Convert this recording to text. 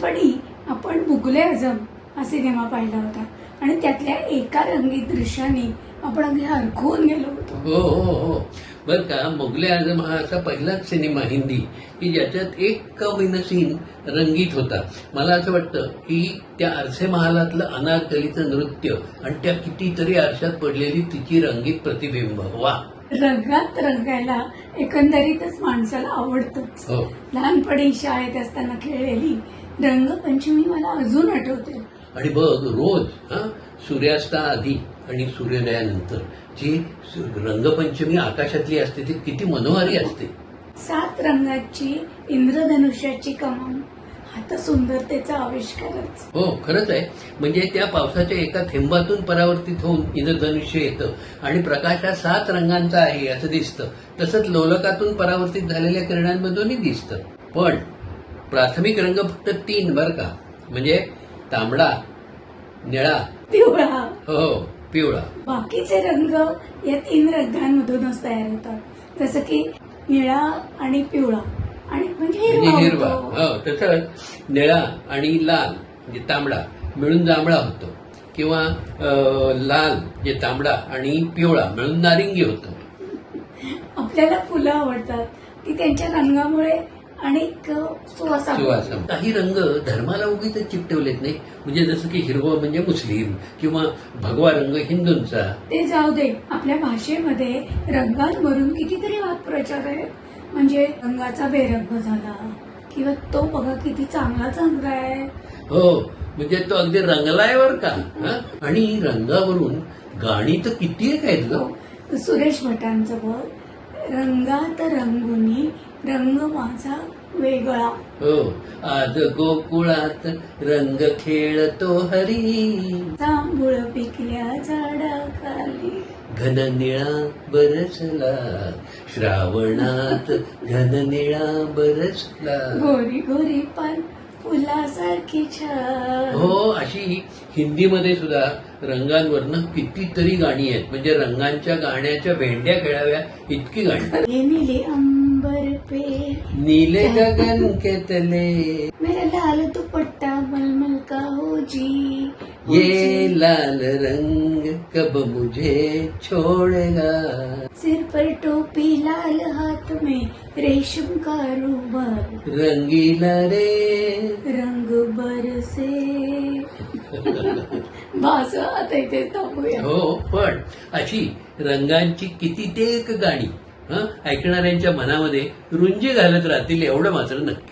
लहानपणी आपण मुघले आझम हा सिनेमा पाहिला होता आणि त्यातल्या एका रंगीत दृश्याने आपण अगदी हरखून गेलो होतो. हो हो हो बर का. मुघले आझम हा असा पहिलाच सिनेमा हिंदी की ज्याच्यात एक का होईना सीन रंगीत होता. मला असं वाटतं की त्या आरसे महालातलं अनारकलीचं नृत्य आणि त्या कितीतरी आरशात पडलेली तिची रंगीत प्रतिबिंब, वा. रंगात रंगायला एकंदरीतच माणसाला आवडतंच. हो. लहानपणी शाळेत असताना खेळलेली रंगपंचमी मला अजून आठवते. आणि बघ रोज सूर्यास्ताआधी आणि सूर्योदयानंतर जी रंगपंचमी आकाशातली असते ती किती मनोहारी असते. 7 रंगाची इंद्रधनुष्याची कमान हा तर सुंदरतेचा आविष्कारच. हो खरंच आहे. म्हणजे त्या पावसाच्या एका थेंबातून परावर्तित होऊन इंद्रधनुष्य येतं आणि प्रकाश हा 7 रंगांचा आहे असं दिसतं. तसंच लोलकातून परावर्तित झालेल्या किरणांमधूनही दिसतं. पण प्राथमिक रंग फक्त 3 बरं का. म्हणजे तांबडा, निळा, पिवळा. हो पिवळा. बाकीचे रंग या 3 रंगांमधूनच तयार होतात. जसं की निळा आणि पिवळा आणि म्हणजे हिरवा. होतो. हो तसंच निळा आणि लाल म्हणजे तांबडा मिळून जांभळा होतो किंवा लाल म्हणजे तांबडा आणि पिवळा मिळून नारिंगी होतो. आपल्याला फुलं आवडतात ती त्यांच्या रंगामुळे आणि सुवासा. काही रंग धर्माला उगीच चिकटवलेत नाही. म्हणजे जसं की हिरवं म्हणजे मुस्लिम किंवा भगवा रंग हिंदूंचा. ते जाऊ दे, आपल्या भाषेमध्ये रंगांवरून कितीतरी वाक्प्रचार आहेत. म्हणजे रंगाचा बेरंग झाला किंवा तो बघा किती चांगला आहे. हो म्हणजे तो अगदी रंगलाय बर का. आणि रंगावरून गाणी तर किती आहेत ग. सुरेश भटांचं बघ, रंगात रंगुनी रंग माझा वेगळा. हो आज गोकुळात रंग खेळतो हरी, जांभूळ पिकल्या झाडाखाली घन निळा बरसला श्रावणात, घन निळा बरसला. गोरी गोरी पान फुलासारखी छान. हो अशी हिंदीमध्ये सुद्धा रंगांवरनं कितीतरी गाणी आहेत. म्हणजे रंगांच्या गाण्याच्या भेंड्या खेळाव्या इतकी गाणी. ये नीले अंबर पे नीले गगन के तले, मेरा लाल दुपट्टा मलमल का हो जी. ये लाल रंग कब मुझे छोड़ेगा. सिर पर टोपी लाल हाथ में रेशम का रूमाल, रंगीला रे रंग बरसे. बस आता इथे थांबूया. हो पण अशी रंगांची कितीतेक गाणी ऐकणाऱ्यांच्या मनामध्ये रुंजी घालत राहतील एवढं मात्र नक्की.